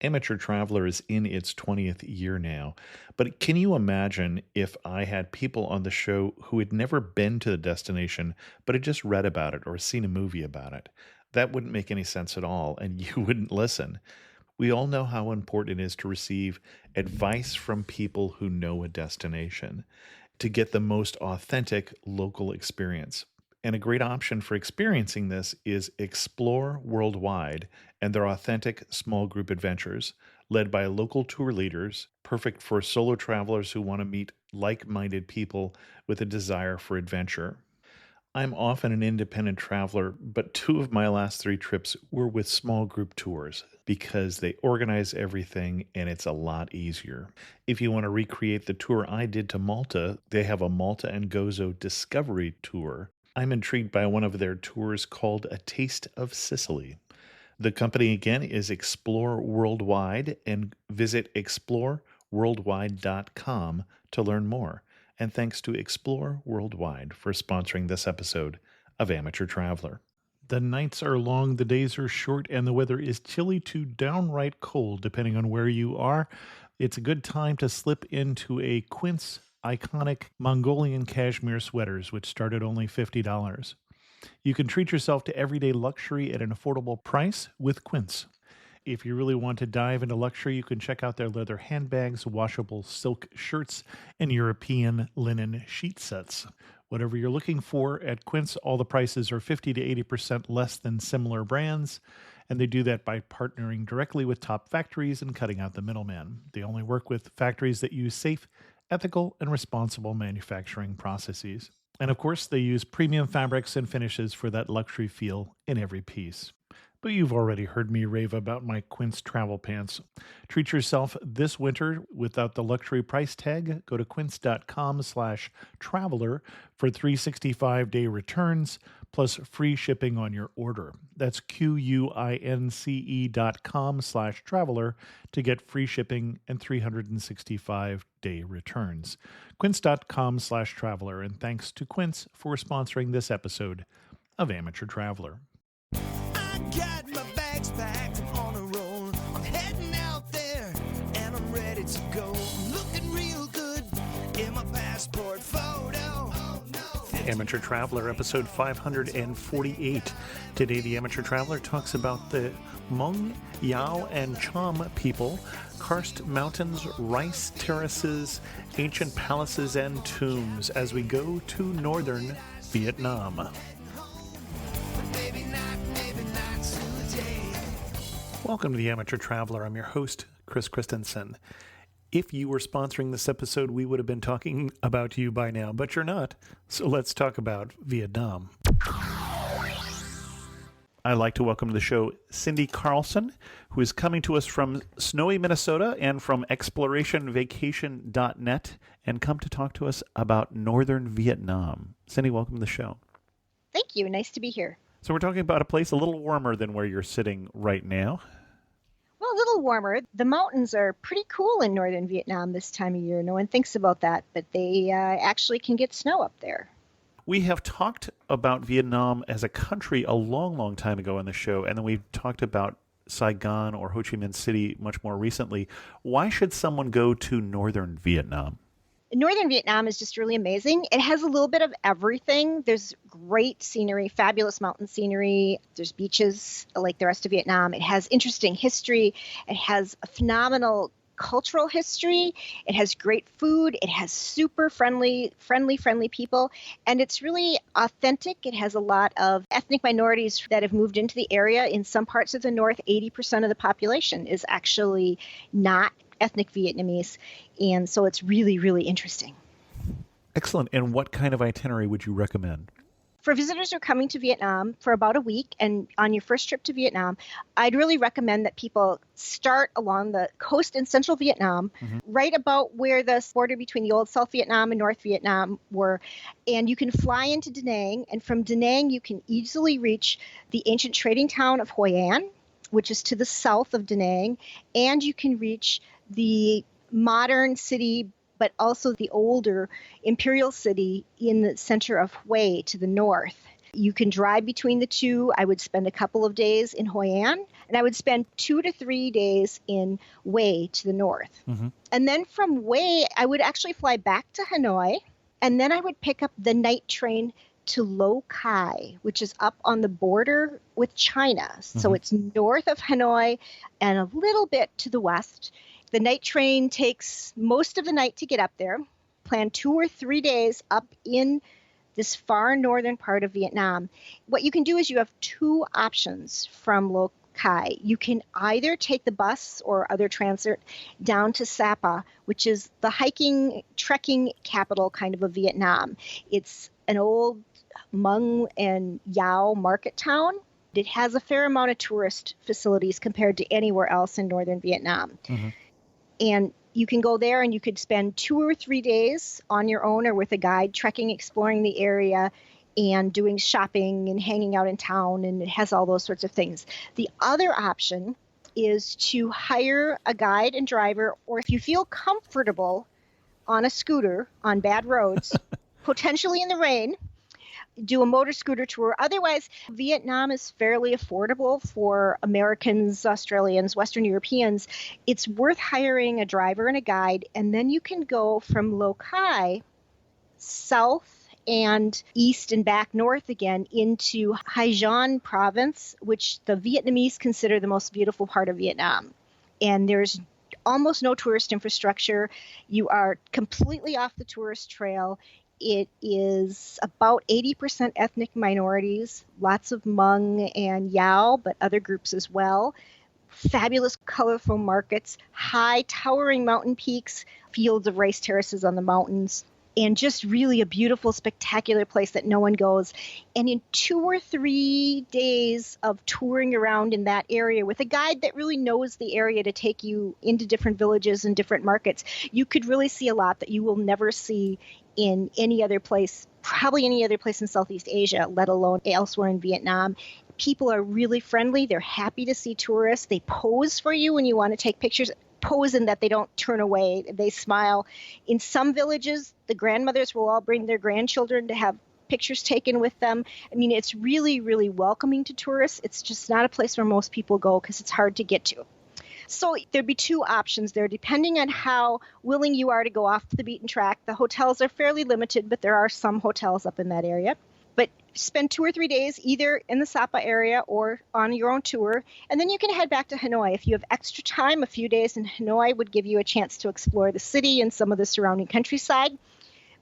Amateur Traveler is in its 20th year now, but can you imagine if I had people on the show who had never been to the destination, but had just read about it or seen a movie about it? That wouldn't make any sense at all, and you wouldn't listen. We all know how important it is to receive advice from people who know a destination to get the most authentic local experience. And a great option for experiencing this is Explore Worldwide and their authentic small group adventures, led by local tour leaders, perfect for solo travelers who want to meet like minded people with a desire for adventure. I'm often an independent traveler, but two of my last three trips were with small group tours because they organize everything and it's a lot easier. If you want to recreate the tour I did to Malta, they have a Malta and Gozo Discovery Tour. I'm intrigued by one of their tours called A Taste of Sicily. The company again is Explore Worldwide, and visit exploreworldwide.com to learn more. And thanks to Explore Worldwide for sponsoring this episode of Amateur Traveler. The nights are long, the days are short, and the weather is chilly to downright cold, depending on where you are. It's a good time to slip into a Quince iconic Mongolian cashmere sweaters, which start at only $50. You can treat yourself to everyday luxury at an affordable price with Quince. If you really want to dive into luxury, you can check out their leather handbags, washable silk shirts, and European linen sheet sets. Whatever you're looking for at Quince, all the prices are 50 to 80% less than similar brands, and they do that by partnering directly with top factories and cutting out the middleman. They only work with factories that use safe, ethical, and responsible manufacturing processes. And of course, they use premium fabrics and finishes for that luxury feel in every piece. But you've already heard me rave about my Quince travel pants. Treat yourself this winter without the luxury price tag. Go to quince.com/traveler for 365-day returns plus free shipping on your order. That's QUINCE.com/traveler to get free shipping and 365-day returns. Quince.com/traveler. And thanks to Quince for sponsoring this episode of Amateur Traveler. Got my bags packed, I'm on a roll. I'm heading out there and I'm ready to go. I'm looking real good in my passport photo. Oh, no. Amateur Traveler, episode 548. Today, the Amateur Traveler talks about the Hmong, Yao, and Cham people, karst mountains, rice terraces, ancient palaces, and tombs as we go to northern Vietnam. Welcome to the Amateur Traveler. I'm your host, Chris Christensen. If you were sponsoring this episode, we would have been talking about you by now, but you're not. So let's talk about Vietnam. I'd like to welcome to the show Cindy Carlsson, who is coming to us from snowy Minnesota and from explorationvacation.net, and come to talk to us about northern Vietnam. Cindy, welcome to the show. Thank you. Nice to be here. So we're talking about a place a little warmer than where you're sitting right now. Well, a little warmer. The mountains are pretty cool in northern Vietnam this time of year. No one thinks about that, but they actually can get snow up there. We have talked about Vietnam as a country a long, long time ago on the show, and then we've talked about Saigon or Ho Chi Minh City much more recently. Why should someone go to northern Vietnam? Northern Vietnam is just really amazing. It has a little bit of everything. There's great scenery, fabulous mountain scenery. There's beaches like the rest of Vietnam. It has interesting history. It has a phenomenal cultural history. It has great food. It has super friendly people. And it's really authentic. It has a lot of ethnic minorities that have moved into the area. In some parts of the north, 80% of the population is actually not ethnic Vietnamese. And so it's really, really interesting. Excellent. And what kind of itinerary would you recommend? For visitors who are coming to Vietnam for about a week and on your first trip to Vietnam, I'd really recommend that people start along the coast in central Vietnam, right about where the border between the old South Vietnam and North Vietnam were. And you can fly into Da Nang. And from Da Nang, you can easily reach the ancient trading town of Hoi An, which is to the south of Da Nang. And you can reach the modern city, but also the older imperial city in the center of Hue to the north. You can drive between the two. I would spend a couple of days in Hoi An, and I would spend 2 to 3 days in Hue to the north. And then from Hue, I would actually fly back to Hanoi, and then I would pick up the night train to Lo Kai, which is up on the border with China. So it's north of Hanoi and a little bit to the west. The night train takes most of the night to get up there. Plan 2 or 3 days up in this far northern part of Vietnam. What you can do is you have two options from Lo Kai. You can either take the bus or other transit down to Sapa, which is the hiking, trekking capital kind of Vietnam. It's an old Hmong and Yao market town. It has a fair amount of tourist facilities compared to anywhere else in northern Vietnam. And you can go there and you could spend 2 or 3 days on your own or with a guide, trekking, exploring the area, and doing shopping and hanging out in town, and it has all those sorts of things. The other option is to hire a guide and driver, or if you feel comfortable on a scooter on bad roads, potentially in the rain, do a motor scooter tour. Otherwise, Vietnam is fairly affordable for Americans, Australians, Western Europeans. It's worth hiring a driver and a guide, and then you can go from Lo Kai south and east and back north again into Hai Giang province, which the Vietnamese consider the most beautiful part of Vietnam. And there's almost no tourist infrastructure. You are completely off the tourist trail. It is about 80% ethnic minorities, lots of Hmong and Yao, but other groups as well. Fabulous, colorful markets, high, towering mountain peaks, fields of rice terraces on the mountains, and just really a beautiful, spectacular place that no one goes. And in 2 or 3 days of touring around in that area with a guide that really knows the area to take you into different villages and different markets, you could really see a lot that you will never see in any other place, probably any other place in Southeast Asia, let alone elsewhere in Vietnam. People are really friendly. They're happy to see tourists. They pose for you when you want to take pictures. Pose in that they don't turn away. They smile. In some villages, the grandmothers will all bring their grandchildren to have pictures taken with them. I mean, it's really, really welcoming to tourists. It's just not a place where most people go because it's hard to get to. So there'd be two options there, depending on how willing you are to go off the beaten track. The hotels are fairly limited, but there are some hotels up in that area. But spend 2 or 3 days either in the Sapa area or on your own tour, and then you can head back to Hanoi. If you have extra time, a few days in Hanoi would give you a chance to explore the city and some of the surrounding countryside.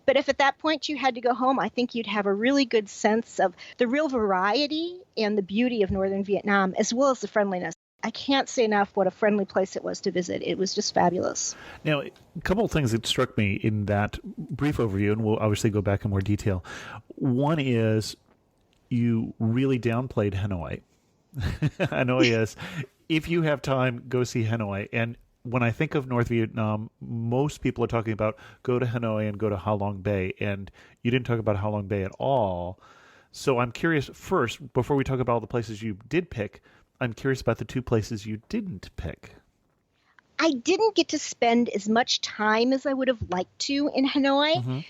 But if at that point you had to go home, I think you'd have a really good sense of the real variety and the beauty of northern Vietnam, as well as the friendliness. I can't say enough what a friendly place it was to visit. It was just fabulous. Now, a couple of things that struck me in that brief overview, and we'll obviously go back in more detail. One is you really downplayed Hanoi. Hanoi is, if you have time, go see Hanoi. And when I think of North Vietnam, most people are talking about go to Hanoi and go to Ha Long Bay. And you didn't talk about Ha Long Bay at all. So I'm curious, first, before we talk about all the places you did pick, I'm curious about the two places you didn't pick. I didn't get to spend as much time as I would have liked to in Hanoi.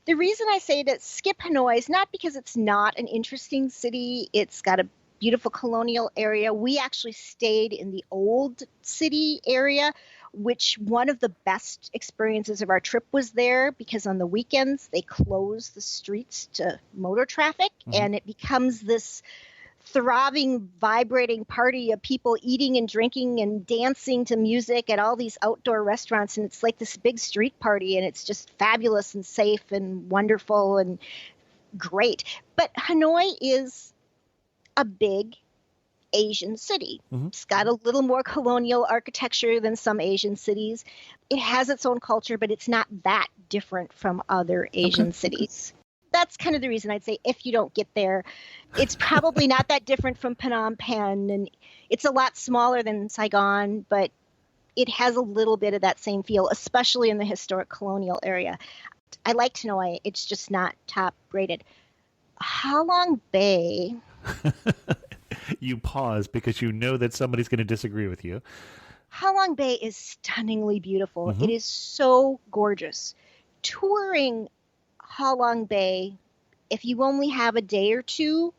The reason I say to skip Hanoi is not because it's not an interesting city. It's got a beautiful colonial area. We actually stayed in the old city area, which one of the best experiences of our trip was there because on the weekends they close the streets to motor traffic and it becomes this throbbing, vibrating party of people eating and drinking and dancing to music at all these outdoor restaurants. And it's like this big street party, and it's just fabulous and safe and wonderful and great. But Hanoi is a big Asian city. It's got a little more colonial architecture than some Asian cities. It has its own culture, but it's not that different from other Asian cities. That's kind of the reason I'd say if you don't get there, it's probably not that different from Phnom Penh, and it's a lot smaller than Saigon, but it has a little bit of that same feel, especially in the historic colonial area. I like Hanoi. It's just not top rated. Ha Long Bay. You pause because you know that somebody's going to disagree with you. Ha Long Bay is stunningly beautiful. It is so gorgeous. Touring Ha Long Bay if you only have a day or two,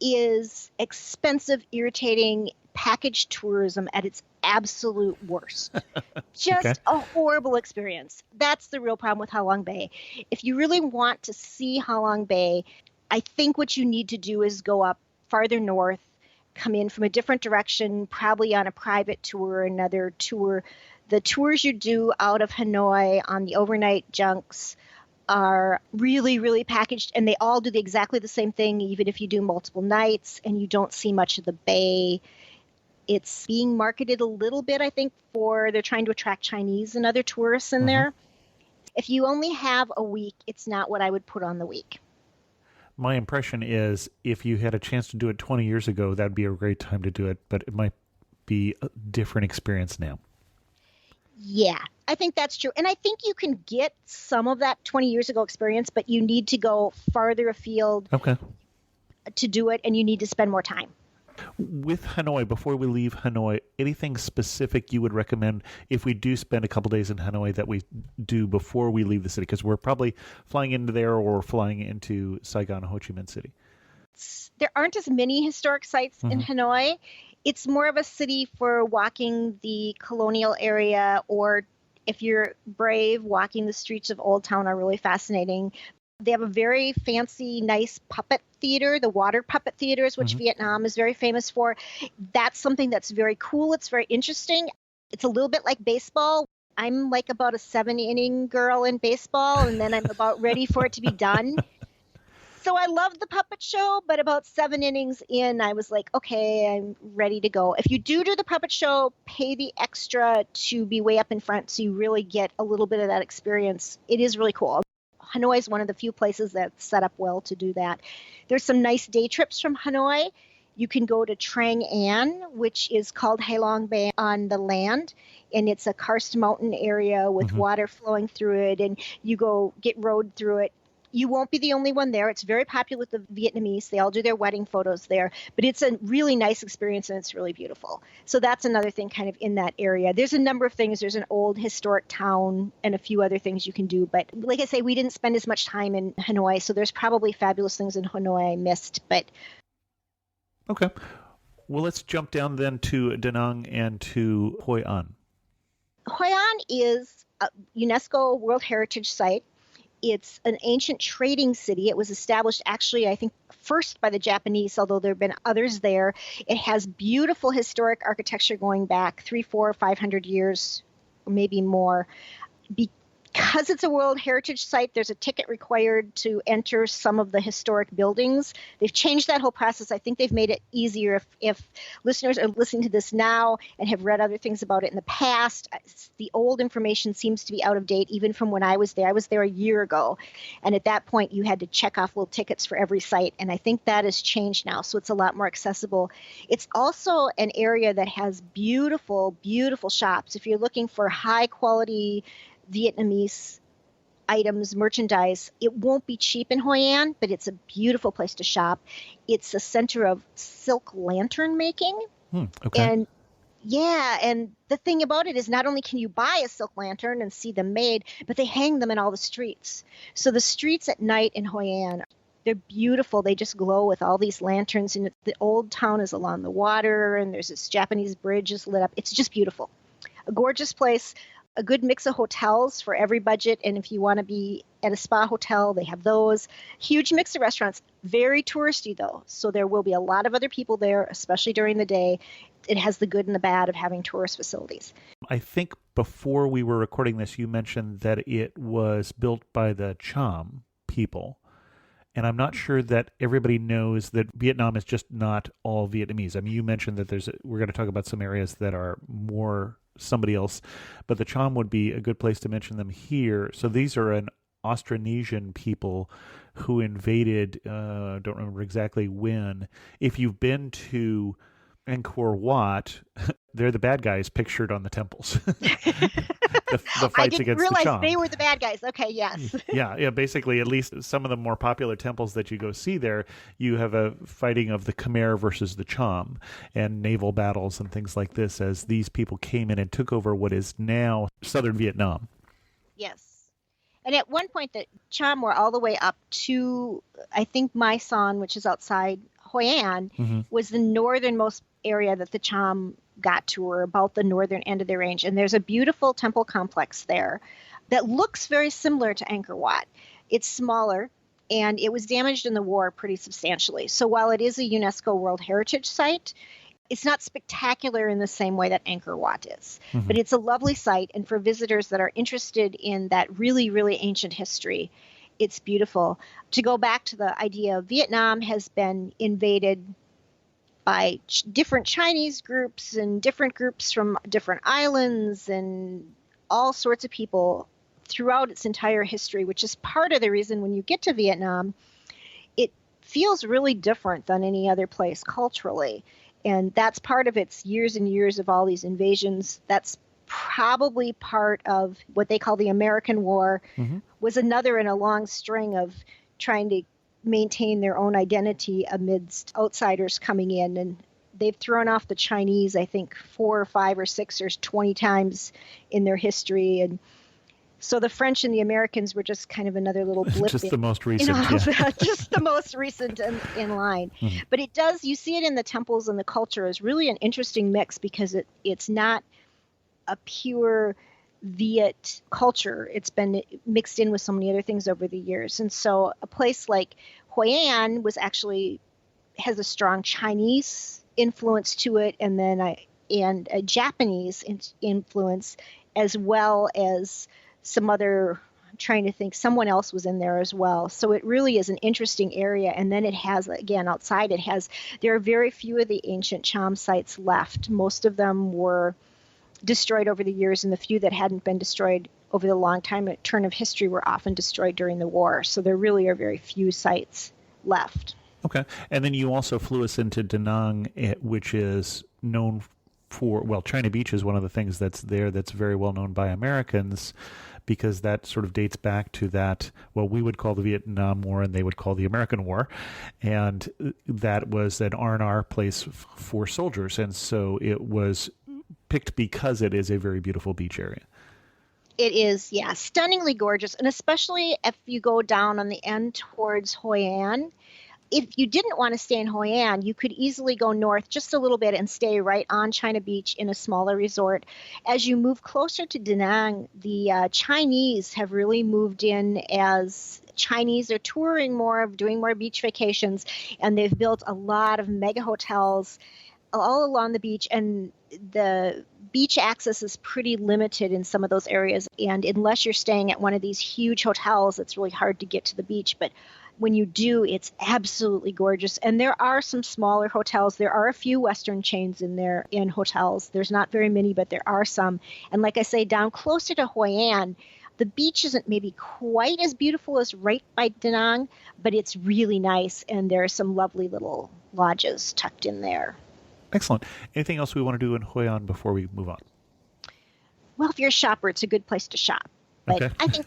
is expensive, irritating package tourism at its absolute worst. Okay. Just a horrible experience. That's the real problem with Halong Bay. If you really want to see Halong Bay, I think what you need to do is go up farther north, come in from a different direction, probably on a private tour or another tour. The tours you do out of Hanoi on the overnight junks are really, really packaged, and they all do exactly the same thing, even if you do multiple nights and you don't see much of the bay. It's being marketed a little bit, I think, they're trying to attract Chinese and other tourists in there. If you only have a week, it's not what I would put on the week. My impression is if you had a chance to do it 20 years ago, that'd be a great time to do it, but it might be a different experience now. Yeah, I think that's true. And I think you can get some of that 20 years ago experience, but you need to go farther afield to do it, and you need to spend more time. With Hanoi, before we leave Hanoi, anything specific you would recommend if we do spend a couple days in Hanoi that we do before we leave the city? Because we're probably flying into there or flying into Saigon, Ho Chi Minh City. There aren't as many historic sites in Hanoi. It's more of a city for walking the colonial area, or if you're brave, walking the streets of Old Town are really fascinating. They have a very fancy, nice puppet theater, the water puppet theaters, which Vietnam is very famous for. That's something that's very cool. It's very interesting. It's a little bit like baseball. I'm like about a 7-inning girl in baseball, and then I'm about ready for it to be done. So I loved the puppet show, but about 7 innings in, I was like, okay, I'm ready to go. If you do the puppet show, pay the extra to be way up in front so you really get a little bit of that experience. It is really cool. Hanoi is one of the few places that's set up well to do that. There's some nice day trips from Hanoi. You can go to Trang An, which is called Halong Bay on the land, and it's a karst mountain area with water flowing through it, and you go get rowed through it. You won't be the only one there. It's very popular with the Vietnamese. They all do their wedding photos there. But it's a really nice experience, and it's really beautiful. So that's another thing kind of in that area. There's a number of things. There's an old historic town and a few other things you can do. But like I say, we didn't spend as much time in Hanoi, so there's probably fabulous things in Hanoi I missed. But okay. Well, let's jump down then to Da Nang and to Hoi An. Hoi An is a UNESCO World Heritage Site. It's an ancient trading city. It was established actually, I think, first by the Japanese, although there have been others there. It has beautiful historic architecture going back 300, 400, 500 years, or maybe more. Because it's a World Heritage Site, there's a ticket required to enter some of the historic buildings. They've changed that whole process. I think they've made it easier if listeners are listening to this now and have read other things about it in the past. The old information seems to be out of date, even from when I was there. I was there a year ago, and at that point, you had to check off little tickets for every site, and I think that has changed now, so it's a lot more accessible. It's also an area that has beautiful, beautiful shops. If you're looking for high-quality Vietnamese items, merchandise, it won't be cheap in Hoi An, but it's a beautiful place to shop. It's a center of silk lantern making. Okay. And the thing about it is not only can you buy a silk lantern and see them made, but they hang them in all the streets. So the streets at night in Hoi An, they're beautiful. They just glow with all these lanterns, and the old town is along the water, and there's this Japanese bridge is lit up. It's just beautiful. A gorgeous place. A good mix of hotels for every budget. And if you want to be at a spa hotel, they have those. Huge mix of restaurants. Very touristy, though. So there will be a lot of other people there, especially during the day. It has the good and the bad of having tourist facilities. I think before we were recording this, you mentioned that it was built by the Cham people. And I'm not sure that everybody knows that Vietnam is just not all Vietnamese. I mean, you mentioned that we're going to talk about some areas that are more somebody else, but the Cham would be a good place to mention them here. So these are an Austronesian people who invaded, don't remember exactly when. If you've been to Angkor Wat, they're the bad guys pictured on the temples. the fights against the Cham. I didn't realize they were the bad guys. Okay, yes. Yeah. Basically, at least some of the more popular temples that you go see there, you have a fighting of the Khmer versus the Cham and naval battles and things like this as these people came in and took over what is now southern Vietnam. Yes. And at one point, the Cham were all the way up to, I think, Maisan, which is outside Hoi An, was the northernmost area that the Cham got to, or about the northern end of their range. And there's a beautiful temple complex there that looks very similar to Angkor Wat. It's smaller, and it was damaged in the war pretty substantially. So while it is a UNESCO World Heritage Site, it's not spectacular in the same way that Angkor Wat is. But it's a lovely site, and for visitors that are interested in that really, really ancient history, it's beautiful. To go back to the idea of Vietnam has been invaded by different Chinese groups and different groups from different islands and all sorts of people throughout its entire history, which is part of the reason when you get to Vietnam, it feels really different than any other place culturally. And that's part of its years and years of all these invasions. That's probably part of what they call the American War, was another in a long string of trying to maintain their own identity amidst outsiders coming in. And they've thrown off the Chinese, I think, 4 or 5 or 6 or 20 times in their history. And so the French and the Americans were just kind of another little blip. Just the most recent. Just the most recent in line. But it does, you see it in the temples, and the culture is really an interesting mix because it's not a pure Viet culture. It's been mixed in with so many other things over the years. And so a place like Hoi An has a strong Chinese influence to it, and then a Japanese influence, as well as some other, I'm trying to think, someone else was in there as well. So it really is an interesting area. And then it has, again, outside there are very few of the ancient Cham sites left. Most of them were destroyed over the years, and the few that hadn't been destroyed over the long time turn of history were often destroyed during the war. So there really are very few sites left. Okay. And then you also flew us into Da Nang, which is known for, well, China Beach is one of the things that's there that's very well known by Americans, because that sort of dates back to that, well, we would call the Vietnam War and they would call the American War. And that was an R&R place for soldiers. And so it was picked because it is a very beautiful beach area. It is, yeah, stunningly gorgeous. And especially if you go down on the end towards Hoi An. If you didn't want to stay in Hoi An, you could easily go north just a little bit and stay right on China Beach in a smaller resort. As you move closer to Da Nang, the Chinese have really moved in as Chinese are touring more, doing more beach vacations, and they've built a lot of mega hotels all along the beach, and the beach access is pretty limited in some of those areas. And unless you're staying at one of these huge hotels, it's really hard to get to the beach. But when you do, it's absolutely gorgeous. And there are some smaller hotels. There are a few Western chains in hotels. There's not very many, but there are some. And like I say, down closer to Hoi An, the beach isn't maybe quite as beautiful as right by Da Nang, but it's really nice. And there are some lovely little lodges tucked in there. Excellent. Anything else we want to do in Hoi An before we move on? Well, if you're a shopper, it's a good place to shop. But okay. I think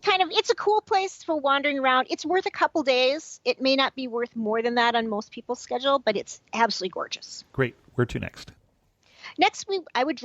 it's a cool place for wandering around. It's worth a couple days. It may not be worth more than that on most people's schedule, but it's absolutely gorgeous. Great. Where to next? Next, I would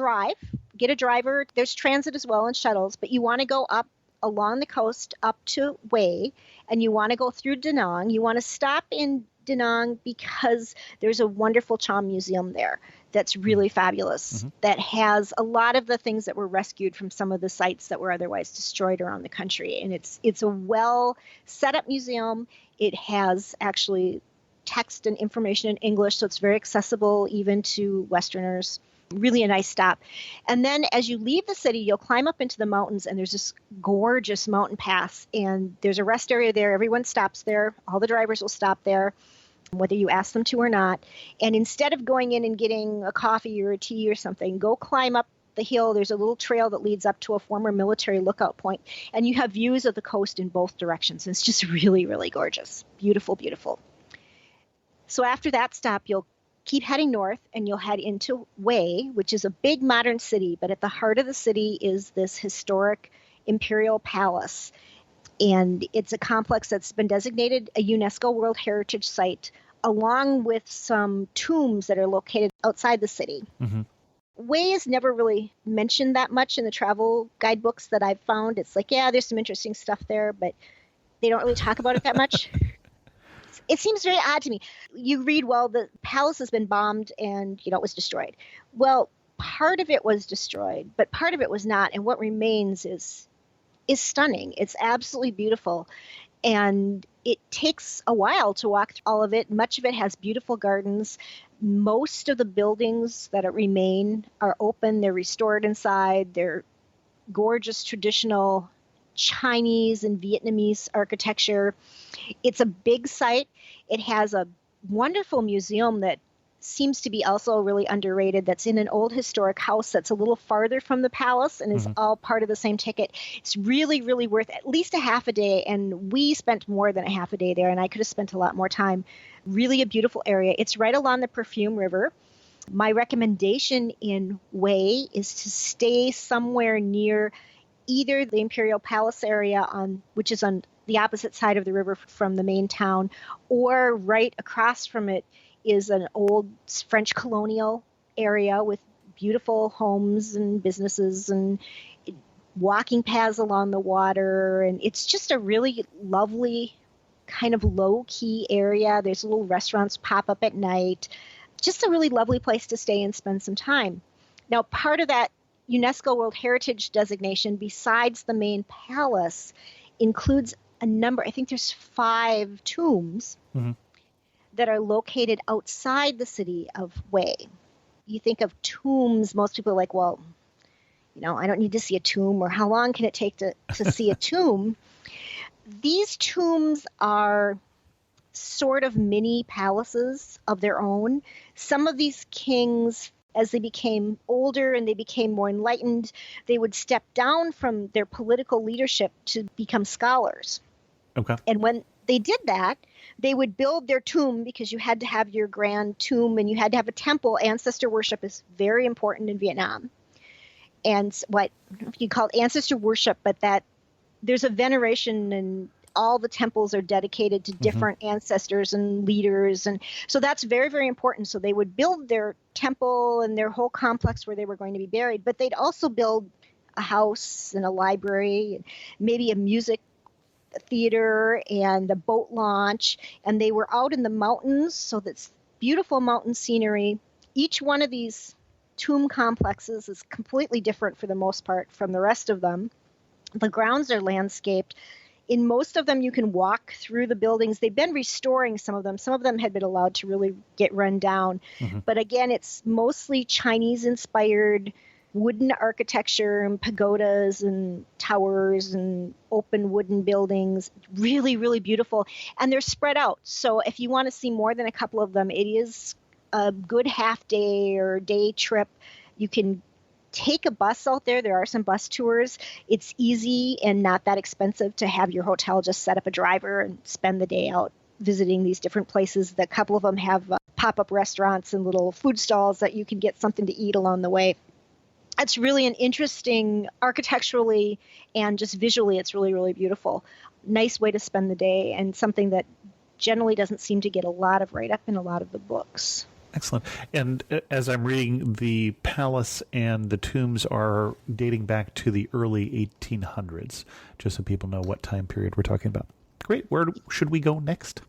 get a driver. There's transit as well and shuttles, but you want to go up along the coast up to Hue, and you want to go through Da Nang. You want to stop in Da Nang because there's a wonderful Cham museum there that's really fabulous, that has a lot of the things that were rescued from some of the sites that were otherwise destroyed around the country. And it's a well set up museum. It has actually text and information in English, so it's very accessible even to Westerners. Really a nice stop. And then as you leave the city, you'll climb up into the mountains, and there's this gorgeous mountain pass, and there's a rest area there. Everyone stops there. All the drivers will stop there, whether you ask them to or not. And instead of going in and getting a coffee or a tea or something, go climb up the hill. There's a little trail that leads up to a former military lookout point, and you have views of the coast in both directions. And it's just really, really gorgeous. Beautiful, beautiful. So after that stop, you'll keep heading north, and you'll head into Hue, which is a big modern city, but at the heart of the city is this historic imperial palace. And it's a complex that's been designated a UNESCO World Heritage Site, along with some tombs that are located outside the city. Wei is never really mentioned that much in the travel guidebooks that I've found. It's like, yeah, there's some interesting stuff there, but they don't really talk about it that much. It seems very odd to me. You read, well, the palace has been bombed and, it was destroyed. Well, part of it was destroyed, but part of it was not. And what remains is stunning. It's absolutely beautiful. And it takes a while to walk through all of it. Much of it has beautiful gardens. Most of the buildings that remain are open. They're restored inside. They're gorgeous traditional Chinese and Vietnamese architecture. It's a big site. It has a wonderful museum that seems to be also really underrated, that's in an old historic house that's a little farther from the palace and is all part of the same ticket. It's really, really worth at least a half a day, and we spent more than a half a day there, and I could have spent a lot more time. Really a beautiful area. It's right along the Perfume River. My recommendation in Wei is to stay somewhere near either the Imperial Palace area, which is on the opposite side of the river from the main town, or right across from it is an old French colonial area with beautiful homes and businesses and walking paths along the water. And it's just a really lovely kind of low-key area. There's little restaurants pop up at night. Just a really lovely place to stay and spend some time. Now, part of that UNESCO World Heritage designation, besides the main palace, includes a number, I think there's 5 tombs that are located outside the city of Wei. You think of tombs, most people are like, well, I don't need to see a tomb, or how long can it take to see a tomb? These tombs are sort of mini palaces of their own. Some of these kings, as they became older and they became more enlightened, they would step down from their political leadership to become scholars. Okay. And when they did that, they would build their tomb, because you had to have your grand tomb and you had to have a temple. Ancestor worship is very important in Vietnam. And what, I don't know if you call it ancestor worship, but that there's a veneration, and all the temples are dedicated to different ancestors and leaders. And so that's very, very important. So they would build their temple and their whole complex where they were going to be buried, but they'd also build a house and a library and maybe a music theater and a boat launch. And they were out in the mountains, so that's beautiful mountain scenery. Each one of these tomb complexes is completely different for the most part from the rest of them. The grounds are landscaped. In most of them, you can walk through the buildings. They've been restoring some of them. Some of them had been allowed to really get run down. But again, it's mostly Chinese-inspired wooden architecture and pagodas and towers and open wooden buildings. Really, really beautiful. And they're spread out. So if you want to see more than a couple of them, it is a good half day or day trip. You can take a bus out there. There are some bus tours. It's easy and not that expensive to have your hotel just set up a driver and spend the day out visiting these different places. A couple of them have pop-up restaurants and little food stalls that you can get something to eat along the way. It's really an interesting, architecturally and just visually, it's really, really beautiful. Nice way to spend the day, and something that generally doesn't seem to get a lot of write-up in a lot of the books. Excellent. And as I'm reading, the palace and the tombs are dating back to the early 1800s, just so people know what time period we're talking about. Great. Where should we go next?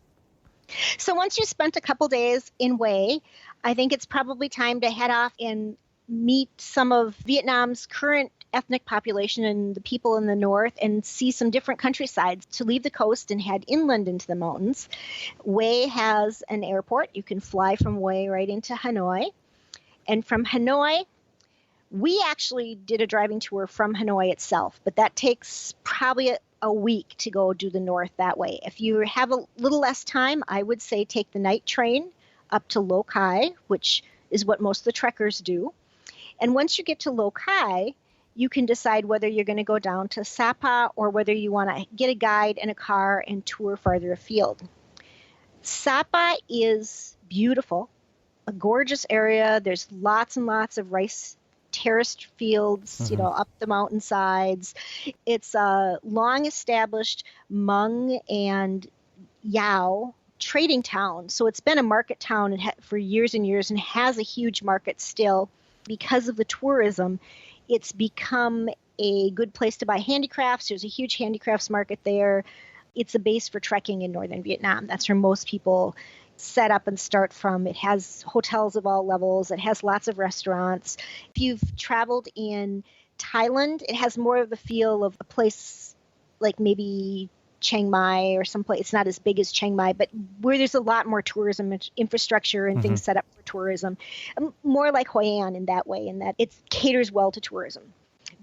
So once you spent a couple days in Wei, I think it's probably time to head off and meet some of Vietnam's current ethnic population and the people in the north, and see some different countrysides, to leave the coast and head inland into the mountains. Wei has an airport. You can fly from Wei right into Hanoi. And from Hanoi, we actually did a driving tour from Hanoi itself, but that takes probably a week to go do the north that way. If you have a little less time, I would say take the night train up to Lo Cai, which is what most of the trekkers do. And once you get to Lo Cai, you can decide whether you're going to go down to Sapa or whether you want to get a guide and a car and tour farther afield. Sapa is beautiful, a gorgeous area. There's lots and lots of rice terraced fields, up the mountainsides. It's a long-established Hmong and Yao trading town. So it's been a market town for years and years and has a huge market still. Because of the tourism, it's become a good place to buy handicrafts. There's a huge handicrafts market there. It's a base for trekking in northern Vietnam. That's where most people set up and start from. It has hotels of all levels. It has lots of restaurants. If you've traveled in Thailand, it has more of the feel of a place like maybe Chiang Mai or someplace. It's not as big as Chiang Mai, but where there's a lot more tourism infrastructure and things set up for tourism. More like Hoi An in that way, in that it caters well to tourism.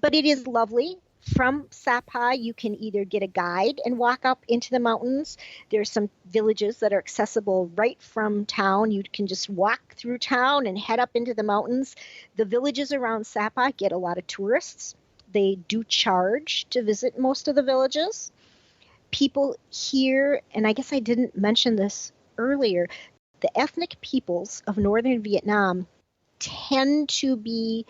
But it is lovely. From Sapa, you can either get a guide and walk up into the mountains. There's some villages that are accessible right from town. You can just walk through town and head up into the mountains. The villages around Sapa get a lot of tourists. They do charge to visit most of the villages. People here, and I guess I didn't mention this earlier, the ethnic peoples of northern Vietnam tend to be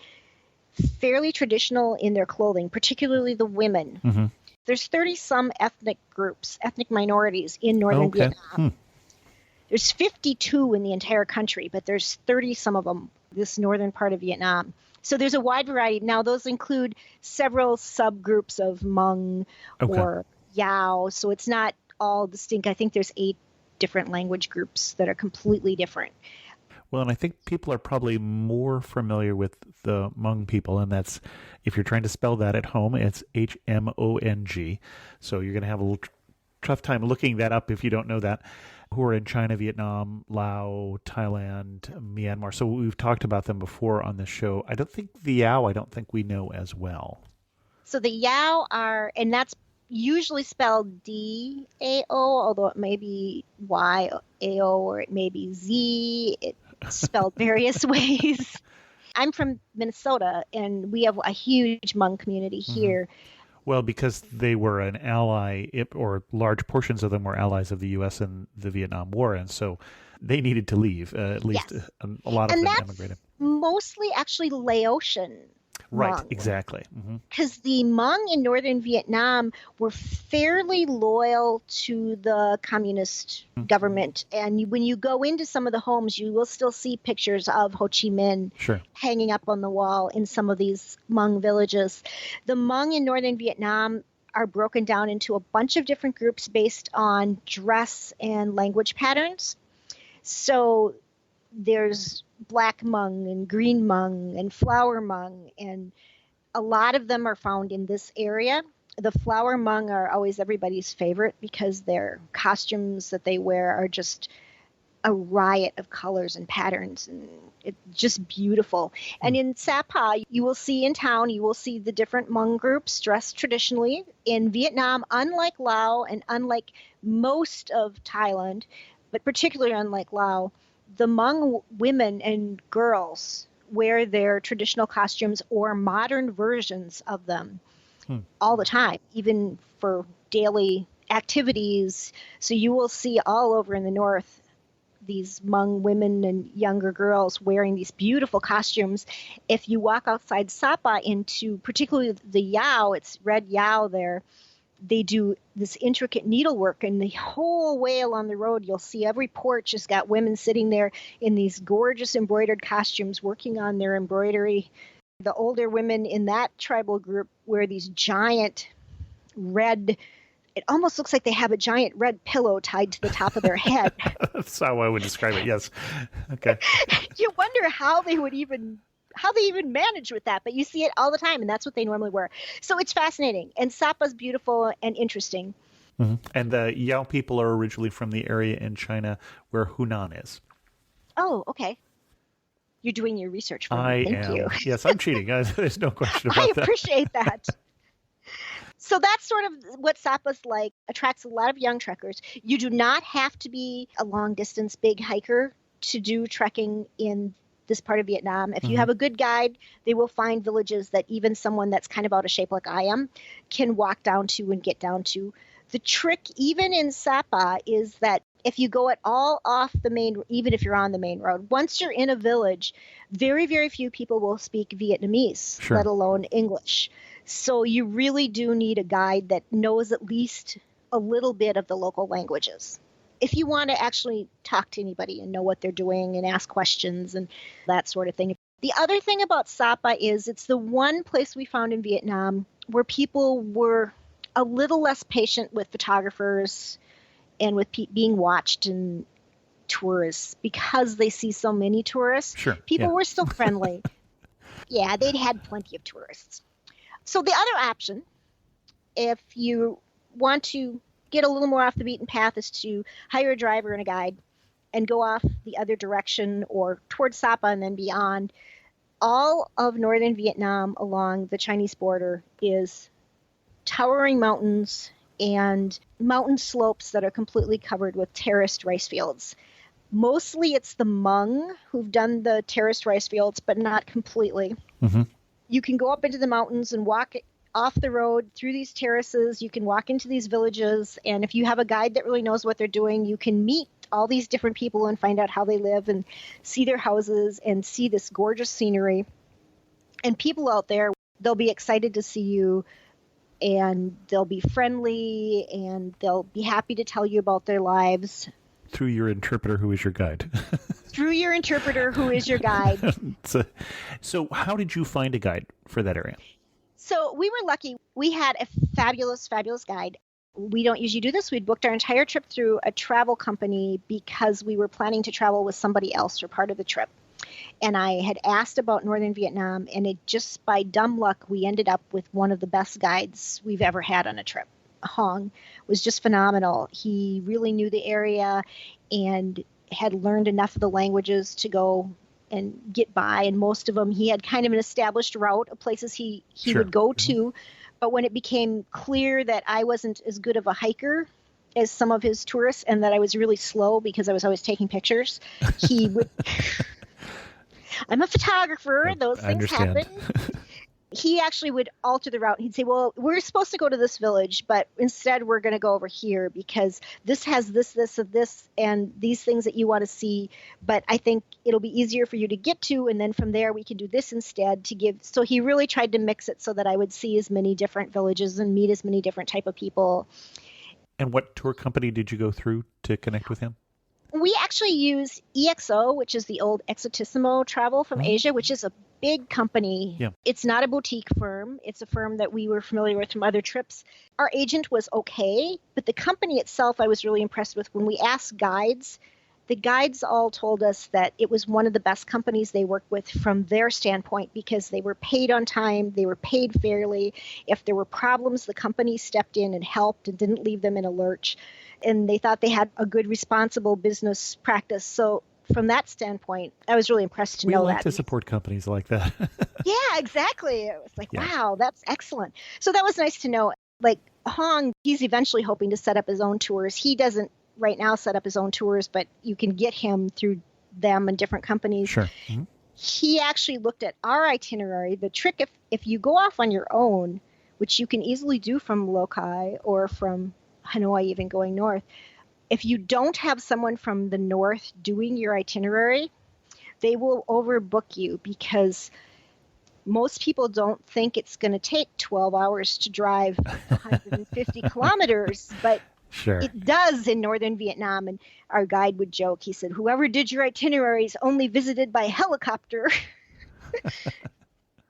fairly traditional in their clothing, particularly the women. There's 30-some ethnic groups, ethnic minorities in northern Vietnam. There's 52 in the entire country, but there's 30-some of them, this northern part of Vietnam. So there's a wide variety. Now, those include several subgroups of Hmong or Yao, so it's not all distinct. I think there's 8 different language groups that are completely different. Well, and I think people are probably more familiar with the Hmong people, and that's, if you're trying to spell that at home, it's Hmong. So you're going to have a little tough time looking that up if you don't know that, who are in China, Vietnam, Laos, Thailand, Myanmar. So we've talked about them before on the show. I don't think the Yao, we know as well. So the Yao are, and that's usually spelled D-A-O, although it may be Y-A-O or it may be Z. It's spelled various ways. I'm from Minnesota, and we have a huge Hmong community here. Well, because they were an ally, or large portions of them were allies of the U.S. in the Vietnam War, and so they needed to leave. At least a lot of them emigrated. Mostly actually Laotian Right, Hmong. exactly. Because the Hmong in northern Vietnam were fairly loyal to the communist government. And when you go into some of the homes, you will still see pictures of Ho Chi Minh hanging up on the wall in some of these Hmong villages. The Hmong in northern Vietnam are broken down into a bunch of different groups based on dress and language patterns. So there's black Hmong and green Hmong and flower Hmong, and a lot of them are found in this area. The flower Hmong are always everybody's favorite because their costumes that they wear are just a riot of colors and patterns, and it's just beautiful. And in Sapa, you will see the different Hmong groups dressed traditionally. In Vietnam, unlike Laos and unlike most of Thailand, but particularly unlike Laos, the Hmong women and girls wear their traditional costumes or modern versions of them all the time, even for daily activities. So you will see all over in the north these Hmong women and younger girls wearing these beautiful costumes. If you walk outside Sapa into particularly the Yao, it's red Yao there, they do this intricate needlework, and the whole way along the road, you'll see every porch has got women sitting there in these gorgeous embroidered costumes working on their embroidery. The older women in that tribal group wear these giant red, it almost looks like they have a giant red pillow tied to the top of their head. That's how I would describe it, yes. Okay. You wonder how they even manage with that, but you see it all the time, and that's what they normally wear. So it's fascinating, and Sapa's beautiful and interesting. And the Yao people are originally from the area in China where Hunan is. Oh, okay. You're doing your research for me. Thank you. Yes, I'm cheating. There's no question about that. I appreciate that. So that's sort of what Sapa's like. Attracts a lot of young trekkers. You do not have to be a long-distance big hiker to do trekking in this part of Vietnam. If you have a good guide, they will find villages that even someone that's kind of out of shape like I am can walk down to and get down to. The trick, even in Sapa, is that if you go at all off the main, even if you're on the main road, once you're in a village, very, very few people will speak Vietnamese, let alone English. So you really do need a guide that knows at least a little bit of the local languages. If you want to actually talk to anybody and know what they're doing and ask questions and that sort of thing. The other thing about Sapa is it's the one place we found in Vietnam where people were a little less patient with photographers and with being watched and tourists because they see so many tourists. Sure. People Yeah. were still friendly. Yeah, they'd had plenty of tourists. So the other option, if you want to get a little more off the beaten path, is to hire a driver and a guide and go off the other direction or towards Sapa and then beyond. All of northern Vietnam along the Chinese border is towering mountains and mountain slopes that are completely covered with terraced rice fields. Mostly it's the Hmong who've done the terraced rice fields, but not completely. Mm-hmm. You can go up into the mountains and walk off the road through these terraces. You can walk into these villages. And if you have a guide that really knows what they're doing, you can meet all these different people and find out how they live and see their houses and see this gorgeous scenery. And people out there, they'll be excited to see you, and they'll be friendly, and they'll be happy to tell you about their lives. Through your interpreter, who is your guide. Through your interpreter, who is your guide. So how did you find a guide for that area? So we were lucky. We had a fabulous, fabulous guide. We don't usually do this. We'd booked our entire trip through a travel company because we were planning to travel with somebody else for part of the trip. And I had asked about northern Vietnam, and it just by dumb luck, we ended up with one of the best guides we've ever had on a trip. Hong was just phenomenal. He really knew the area and had learned enough of the languages to go and get by. And most of them, he had kind of an established route of places he Sure. would go to. But when it became clear that I wasn't as good of a hiker as some of his tourists and that I was really slow because I was always taking pictures, he would... I'm a photographer. Those I things understand. happen. He actually would alter the route. He'd say, well, we're supposed to go to this village, but instead we're going to go over here because this has this, and these things that you want to see. But I think it'll be easier for you to get to. And then from there, we can do this instead to give. So he really tried to mix it so that I would see as many different villages and meet as many different type of people. And what tour company did you go through to connect with him? We actually use EXO, which is the old Exotissimo Travel from Asia, which is a big company. Yeah. It's not a boutique firm. It's a firm that we were familiar with from other trips. Our agent was okay, but the company itself I was really impressed with. When we asked guides, the guides all told us that it was one of the best companies they worked with from their standpoint because they were paid on time, they were paid fairly. If there were problems, the company stepped in and helped and didn't leave them in a lurch. And they thought they had a good, responsible business practice. So from that standpoint, I was really impressed to know We like that. to support companies like that. Yeah, exactly. It was like, Yeah. wow, that's excellent. So that was nice to know. Like Hong, he's eventually hoping to set up his own tours. He doesn't right now set up his own tours, but you can get him through them and different companies. Sure. Mm-hmm. He actually looked at our itinerary. The trick, if you go off on your own, which you can easily do from Lokai or from Hanoi, even going north, if you don't have someone from the north doing your itinerary, they will overbook you because most people don't think it's going to take 12 hours to drive 150 kilometers, but Sure. it does in northern Vietnam. And our guide would joke. He said, whoever did your itineraries only visited by helicopter.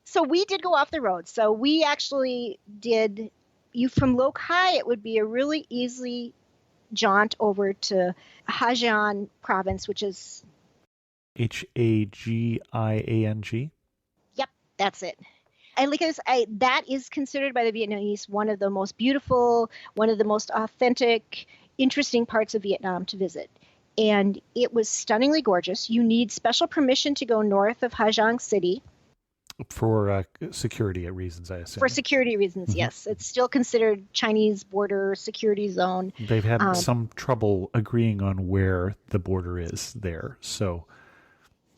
So we did go off the road. So we actually did, you from Lokai, it would be a really easy jaunt over to Hajian province, which is... Hagiang? Yep, that's it. And because that is considered by the Vietnamese one of the most beautiful, one of the most authentic, interesting parts of Vietnam to visit. And it was stunningly gorgeous. You need special permission to go north of Hajiang City. For security reasons, I assume. For security reasons, yes. It's still considered Chinese border security zone. They've had some trouble agreeing on where the border is there, so...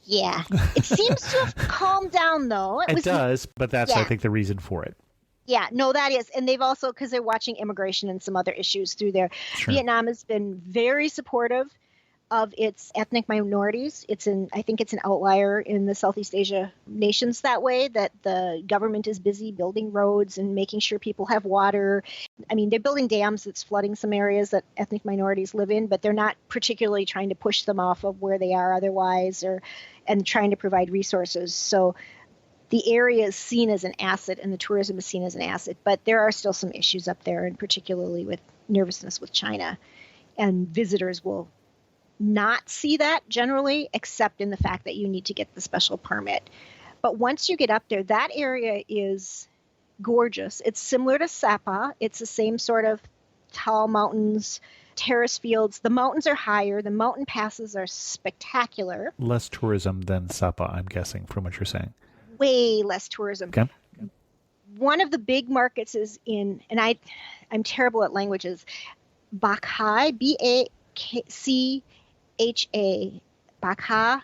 Yeah. It seems to have calmed down, though. It does, but that's, I Yeah. think, the reason for it. Yeah, no, that is. And they've also, because they're watching immigration and some other issues through there. Sure. Vietnam has been very supportive. of its ethnic minorities. I think it's an outlier in the Southeast Asia nations that way, that the government is busy building roads and making sure people have water. I mean, they're building dams that's flooding some areas that ethnic minorities live in, but they're not particularly trying to push them off of where they are otherwise, and trying to provide resources. So the area is seen as an asset and the tourism is seen as an asset, but there are still some issues up there, and particularly with nervousness with China. And visitors will not see that generally, except in the fact that you need to get the special permit. But once you get up there, that area is gorgeous. It's similar to Sapa. It's the same sort of tall mountains, terrace fields. The mountains are higher. The mountain passes are spectacular. Less tourism than Sapa, I'm guessing, from what you're saying. Way less tourism. Okay. One of the big markets is I'm terrible at languages, Bakhai, Bakcha, Bakha,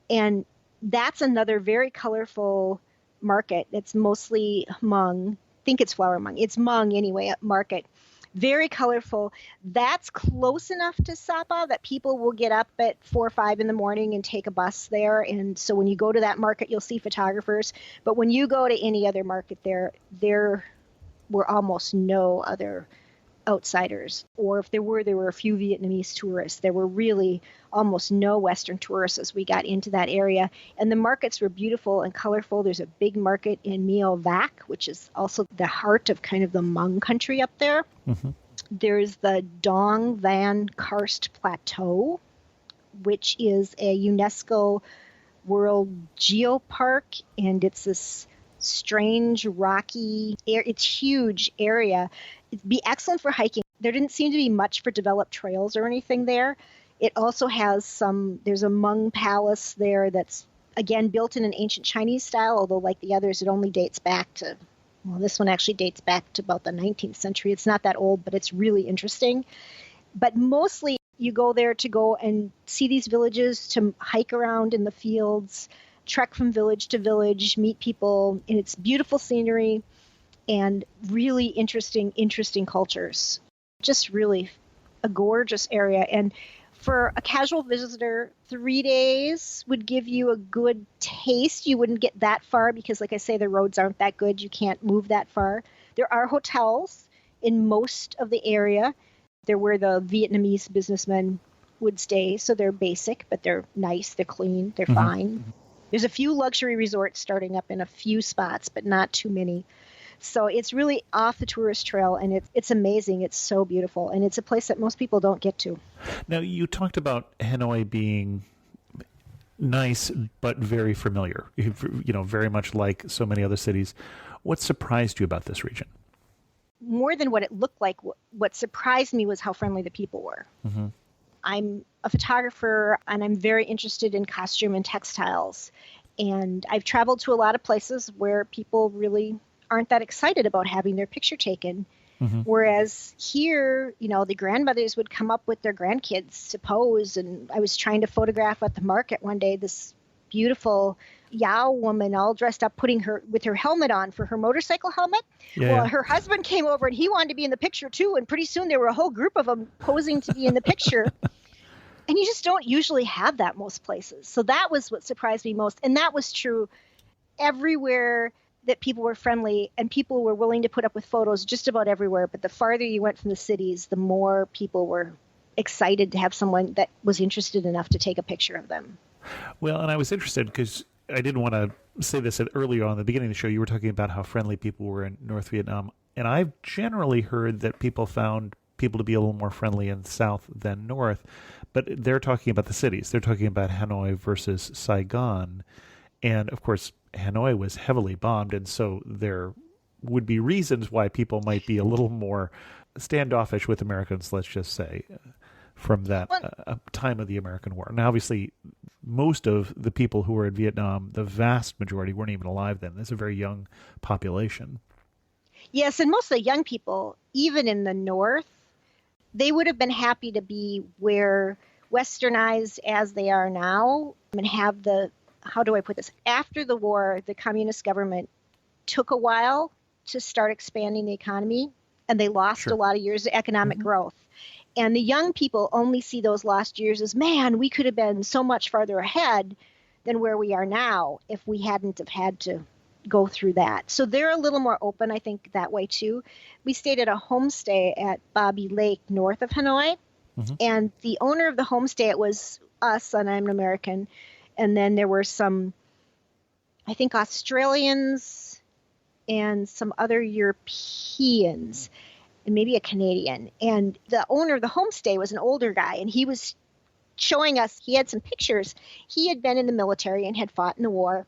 and that's another very colorful market. It's mostly Hmong. I think it's flower Hmong. It's Hmong anyway, market. Very colorful. That's close enough to Sapa that people will get up at 4 or 5 in the morning and take a bus there. And so when you go to that market, you'll see photographers. But when you go to any other market there were almost no other outsiders. Or if there were a few Vietnamese tourists. There were really almost no Western tourists as we got into that area. And the markets were beautiful and colorful. There's a big market in Meo Vac, which is also the heart of kind of the Hmong country up there. Mm-hmm. There's the Dong Van Karst Plateau, which is a UNESCO World Geopark, and it's this strange, rocky, it's huge area. It'd be excellent for hiking. There didn't seem to be much for developed trails or anything there. It also has there's a Hmong palace there that's, again, built in an ancient Chinese style, although like the others, it only dates back to, well, this one actually dates back to about the 19th century. It's not that old, but it's really interesting. But mostly you go there to go and see these villages, to hike around in the fields, trek from village to village, meet people, and it's beautiful scenery and really interesting cultures. Just really a gorgeous area. And for a casual visitor, 3 days would give you a good taste. You wouldn't get that far because, like I say, the roads aren't that good. You can't move that far. There are hotels in most of the area. They're where the Vietnamese businessmen would stay. So they're basic, but they're nice, they're clean, they're fine. There's a few luxury resorts starting up in a few spots, but not too many. So it's really off the tourist trail, and it's amazing. It's so beautiful, and it's a place that most people don't get to. Now, you talked about Hanoi being nice but very familiar, very much like so many other cities. What surprised you about this region? More than what it looked like, what surprised me was how friendly the people were. Mm-hmm. I'm a photographer, and I'm very interested in costume and textiles. And I've traveled to a lot of places where people really aren't that excited about having their picture taken. Mm-hmm. Whereas here, the grandmothers would come up with their grandkids to pose. And I was trying to photograph at the market one day, this beautiful Yao woman all dressed up, with her helmet on for her motorcycle helmet. Yeah, well, her husband came over and he wanted to be in the picture too. And pretty soon there were a whole group of them posing to be in the picture. And you just don't usually have that most places. So that was what surprised me most. And that was true everywhere, that people were friendly and people were willing to put up with photos just about everywhere. But the farther you went from the cities, the more people were excited to have someone that was interested enough to take a picture of them. Well, and I was interested because I didn't want to say this earlier on in the beginning of the show. You were talking about how friendly people were in North Vietnam. And I've generally heard that people found people to be a little more friendly in South than North. But they're talking about the cities. They're talking about Hanoi versus Saigon. And, of course, Hanoi was heavily bombed, and so there would be reasons why people might be a little more standoffish with Americans, let's just say, from that time of the American War. Now, obviously, most of the people who were in Vietnam, the vast majority, weren't even alive then. There's a very young population. Yes, and most of the young people, even in the North, they would have been happy to be where westernized as they are now and have how do I put this? After the war, the communist government took a while to start expanding the economy, and they lost a lot of years of economic growth. And the young people only see those lost years as, man, we could have been so much farther ahead than where we are now if we hadn't have had to go through that. So they're a little more open, I think, that way too. We stayed at a homestay at Bobby Lake north of Hanoi. And the owner of the homestay, it was us, and I'm an American. And then there were some, I think, Australians and some other Europeans and maybe a Canadian. And the owner of the homestay was an older guy, and he was showing us, he had some pictures. He had been in the military and had fought in the war.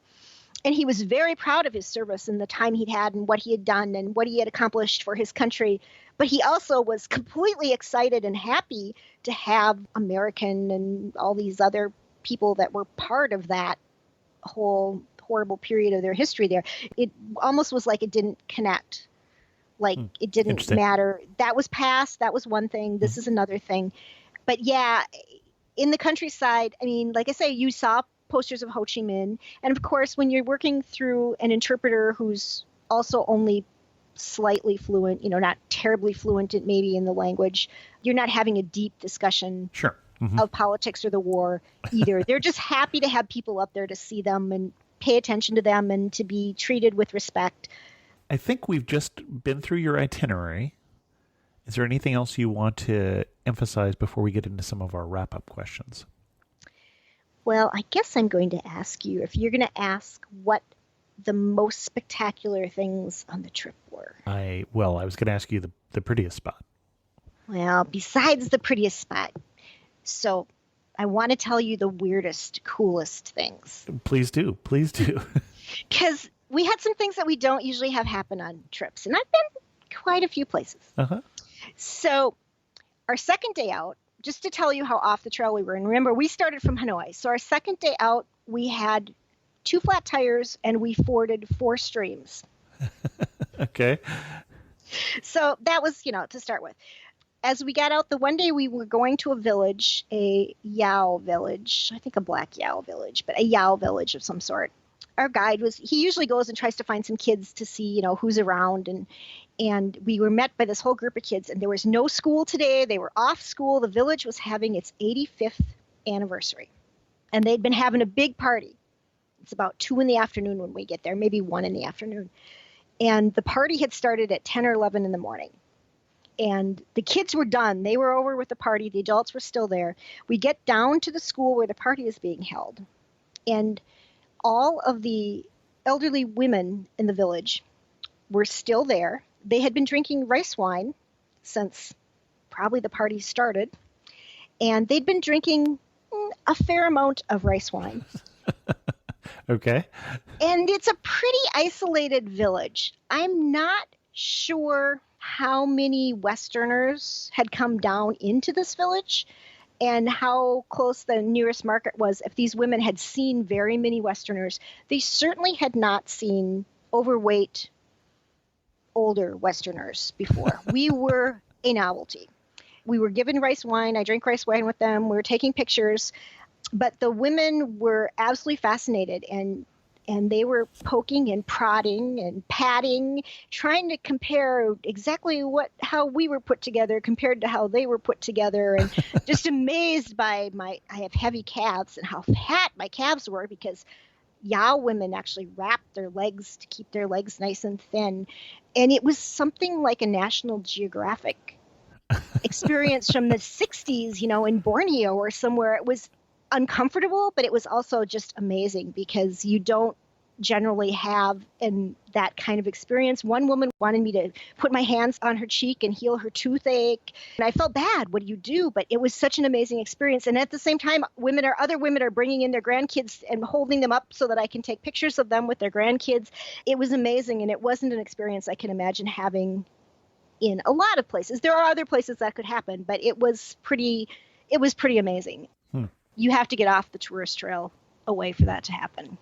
And he was very proud of his service and the time he'd had and what he had done and what he had accomplished for his country. But he also was completely excited and happy to have American and all these other people that were part of that whole horrible period of their history there. It almost was like it didn't connect. Like it didn't matter. That was past. That was one thing. This is another thing. But yeah, in the countryside, I mean, like I say, you saw posters of Ho Chi Minh. And of course, when you're working through an interpreter who's also only slightly fluent, not terribly fluent maybe in the language, you're not having a deep discussion of politics or the war either. They're just happy to have people up there to see them and pay attention to them and to be treated with respect. I think we've just been through your itinerary. Is there anything else you want to emphasize before we get into some of our wrap-up questions? Well, I guess I'm going to ask you if you're going to ask what the most spectacular things on the trip were. I was going to ask you the prettiest spot. Well, besides the prettiest spot. So I want to tell you the weirdest, coolest things. Please do. Please do. Because we had some things that we don't usually have happen on trips. And I've been quite a few places. So our second day out, just to tell you how off the trail we were, and remember, we started from Hanoi. So our second day out, we had 2 flat tires and we forded 4 streams. Okay. So that was, to start with. As we got out, the one day we were going to a village, a Yao village, I think a black Yao village, but a Yao village of some sort. Our guide he usually goes and tries to find some kids to see, who's around. And we were met by this whole group of kids, and there was no school today. They were off school. The village was having its 85th anniversary, and they'd been having a big party. It's about 2 in the afternoon when we get there, maybe 1 in the afternoon. And the party had started at 10 or 11 in the morning. And the kids were done. They were over with the party. The adults were still there. We get down to the school where the party is being held. And all of the elderly women in the village were still there. They had been drinking rice wine since probably the party started. And they'd been drinking a fair amount of rice wine. Okay. And it's a pretty isolated village. I'm not sure how many Westerners had come down into this village and how close the nearest market was. If these women had seen very many Westerners, they certainly had not seen overweight, older Westerners before. We were a novelty. We were given rice wine. I drank rice wine with them. We were taking pictures. But the women were absolutely fascinated, and they were poking and prodding and patting, trying to compare exactly how we were put together compared to how they were put together, and just amazed by I have heavy calves and how fat my calves were, because Yao women actually wrapped their legs to keep their legs nice and thin. And it was something like a National Geographic experience from the 60s, in Borneo or somewhere. It was uncomfortable, but it was also just amazing because you don't generally have that kind of experience. One woman wanted me to put my hands on her cheek and heal her toothache. And I felt bad. What do you do? But it was such an amazing experience. And at the same time, other women are bringing in their grandkids and holding them up so that I can take pictures of them with their grandkids. It was amazing. And it wasn't an experience I can imagine having in a lot of places. There are other places that could happen, but it was pretty amazing. You have to get off the tourist trail away for that to happen.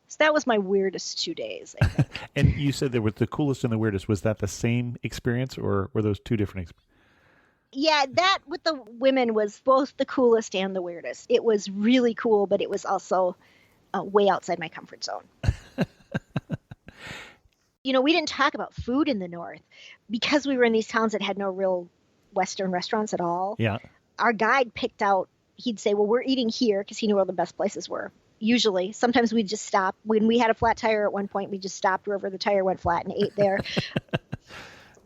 So that was my weirdest 2 days, I think. And you said there was the coolest and the weirdest. Was that the same experience, or were those 2 different experiences? Yeah, that with the women was both the coolest and the weirdest. It was really cool, but it was also way outside my comfort zone. We didn't talk about food in the north because we were in these towns that had no real Western restaurants at all. Yeah. Our guide picked out, he'd say, well, we're eating here because he knew where the best places were. Usually, sometimes we'd just stop. When we had a flat tire at one point, we just stopped wherever the tire went flat and ate there.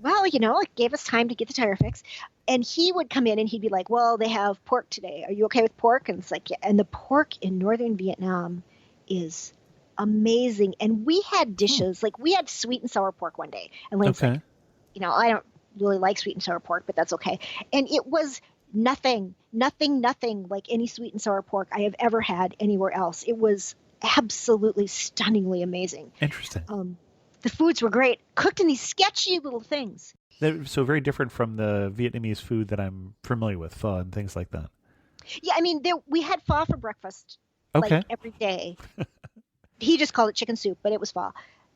Well, it gave us time to get the tire fixed. And he would come in and he'd be like, well, they have pork today. Are you okay with pork? And it's like, yeah. And the pork in northern Vietnam is amazing. And we had dishes, like we had sweet and sour pork one day. And Lane's like, I don't really like sweet and sour pork, but that's okay. And it was nothing like any sweet and sour pork I have ever had anywhere else. It was absolutely stunningly amazing. Interesting. The foods were great, cooked in these sketchy little things. So very different from the Vietnamese food that I'm familiar with, pho and things like that. Yeah, I mean, we had pho for breakfast Okay. like every day. He just called it chicken soup, but it was pho.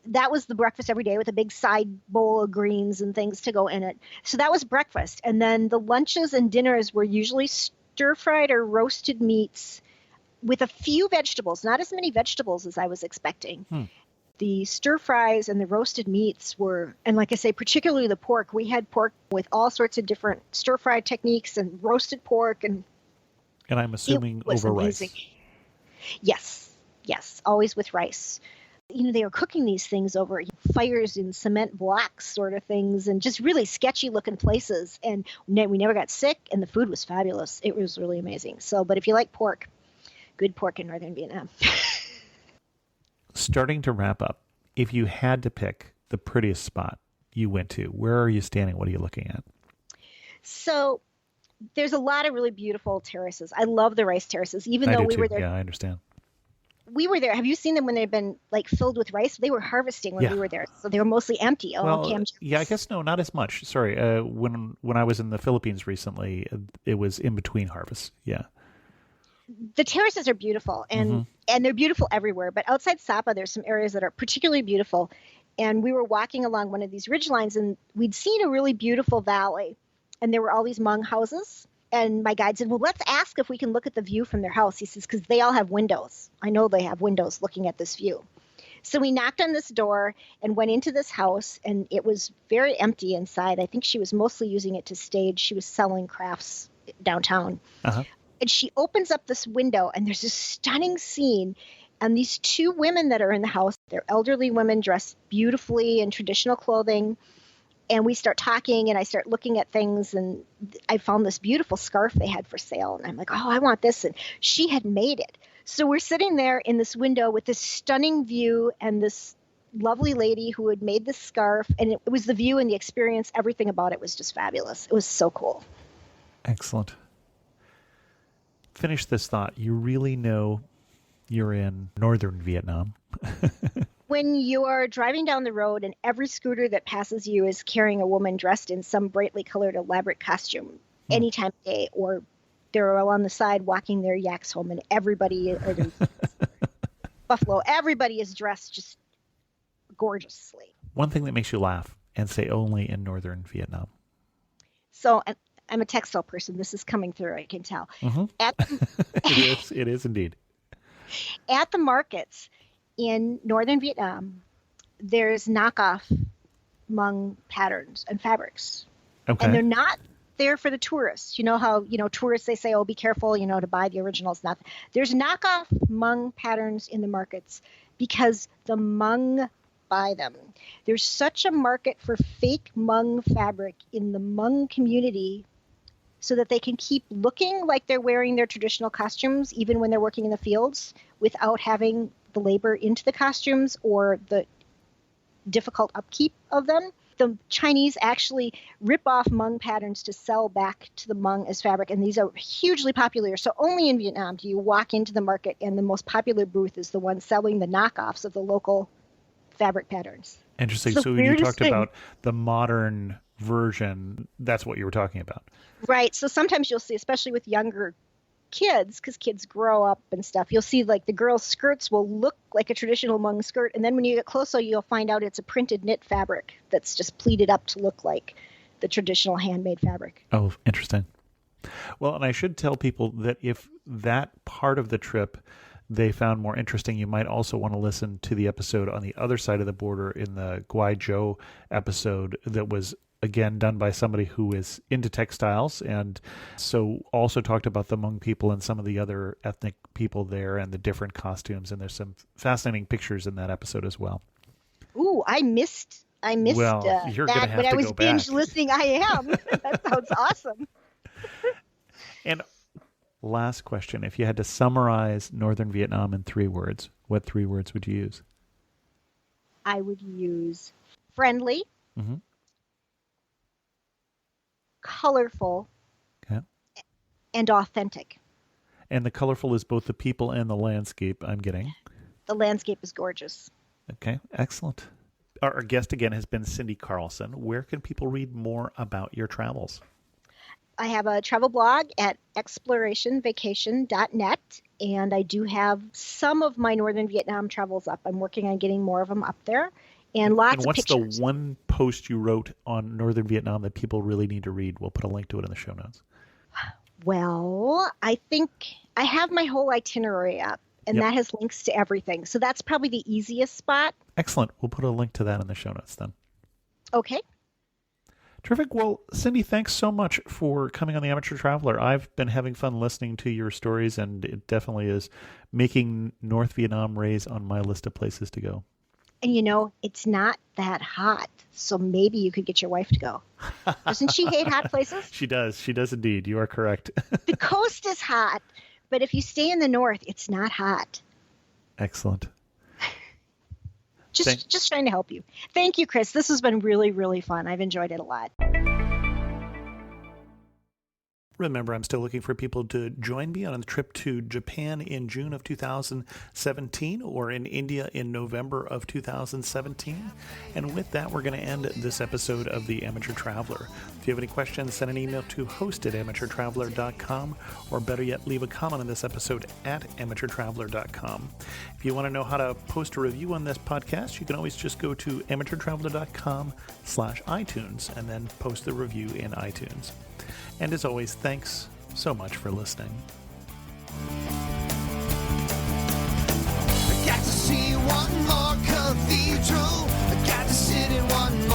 That was the breakfast every day with a big side bowl of greens and things to go in it. So that was breakfast. And then the lunches and dinners were usually stir-fried or roasted meats with a few vegetables, not as many vegetables as I was expecting. The stir fries and the roasted meats were, and like I say, particularly the pork, we had pork with all sorts of different stir fry techniques and roasted pork. And I'm assuming over amazing. Rice. Yes, always with rice. They were cooking these things over fires in cement blocks sort of things and just really sketchy looking places. And we never got sick and the food was fabulous. It was really amazing. So, but if you like pork, good pork in northern Vietnam. Starting to wrap up, if you had to pick the prettiest spot you went to, where are you standing? What are you looking at? So there's a lot of really beautiful terraces. I love the rice terraces, even though we were there. Yeah, I understand. We were there. Have you seen them when they've been like filled with rice? They were harvesting when we were there, so they were mostly empty. Yeah, I guess no, not as much. Sorry, when I was in the Philippines recently, it was in between harvests. Yeah. The terraces are beautiful, and they're beautiful everywhere. But outside Sapa, there's some areas that are particularly beautiful. And we were walking along one of these ridge lines, and we'd seen a really beautiful valley. And there were all these Hmong houses. And my guide said, well, let's ask if we can look at the view from their house. He says, because they all have windows. I know they have windows looking at this view. So we knocked on this door and went into this house, and it was very empty inside. I think she was mostly using it to stage. She was selling crafts downtown. And she opens up this window, and there's this stunning scene. And these two women that are in the house, they're elderly women dressed beautifully in traditional clothing. And we start talking, and I start looking at things, and I found this beautiful scarf they had for sale. And I'm like, oh, I want this. And she had made it. So we're sitting there in this window with this stunning view and this lovely lady who had made this scarf. And it was the view and the experience. Everything about it was just fabulous. It was so cool. Excellent. Finish this thought. You really know you're in northern Vietnam. When you are driving down the road and every scooter that passes you is carrying a woman dressed in some brightly colored elaborate costume any time of day, or they're along the side walking their yaks home, and everybody, or buffalo, everybody is dressed just gorgeously. One thing that makes you laugh and say only in northern Vietnam. So I'm a textile person. This is coming through, I can tell. It is indeed. At the markets in northern Vietnam, there's knockoff Hmong patterns and fabrics. Okay. And they're not there for the tourists. You know how, tourists, they say, oh, be careful, to buy the originals. Not. There's knockoff Hmong patterns in the markets because the Hmong buy them. There's such a market for fake Hmong fabric in the Hmong community so that they can keep looking like they're wearing their traditional costumes even when they're working in the fields without having the labor into the costumes or the difficult upkeep of them. The Chinese actually rip off Hmong patterns to sell back to the Hmong as fabric, and these are hugely popular. So only in Vietnam do you walk into the market, and the most popular booth is the one selling the knockoffs of the local fabric patterns. Interesting. So when you talked about the modern version, that's what you were talking about. Right. So sometimes you'll see, especially with younger kids, because kids grow up and stuff, you'll see like the girls' skirts will look like a traditional Hmong skirt, and then when you get closer, you'll find out it's a printed knit fabric that's just pleated up to look like the traditional handmade fabric. Oh, interesting. Well, and I should tell people that if that part of the trip they found more interesting, you might also want to listen to the episode on the other side of the border in the Guizhou episode that was again, done by somebody who is into textiles, and so also talked about the Hmong people and some of the other ethnic people there and the different costumes. And there's some fascinating pictures in that episode as well. Ooh, I missed Well, you're gonna that have when I to was go binge back. listening. I am. That sounds awesome. And last question. If you had to summarize Northern Vietnam in 3 words, what 3 words would you use? I would use friendly, Mm-hmm. colorful, Okay. and authentic. And the colorful is both the people and the landscape, I'm getting. The landscape is gorgeous. Okay, excellent. Our guest again has been Cindy Carlsson. Where can people read more about your travels? I have a travel blog at explorationvacation.net, and I do have some of my Northern Vietnam travels up. I'm working on getting more of them up there, and lots And of what's pictures. the one post you wrote on Northern Vietnam that people really need to read? We'll put a link to it in the show notes. Well, I think I have my whole itinerary up, and Yep. that has links to everything. So that's probably the easiest spot. Excellent. We'll put a link to that in the show notes then. Okay. Terrific. Well, Cindy, thanks so much for coming on the Amateur Traveler. I've been having fun listening to your stories, and it definitely is making North Vietnam raise on my list of places to go. And it's not that hot. So maybe you could get your wife to go. Doesn't she hate hot places? She does. She does indeed. You are correct. The coast is hot, but if you stay in the north, it's not hot. Excellent. Just trying to help you. Thank you, Chris. This has been really, really fun. I've enjoyed it a lot. Remember, I'm still looking for people to join me on a trip to Japan in June of 2017 or in India in November of 2017. And with that, we're going to end this episode of The Amateur Traveler. If you have any questions, send an email to host@amateurtraveler.com, or better yet, leave a comment on this episode at amateurtraveler.com. If you want to know how to post a review on this podcast, you can always just go to amateurtraveler.com/iTunes and then post the review in iTunes. And as always, thanks so much for listening. I got to see one more cathedral. I got to sit in one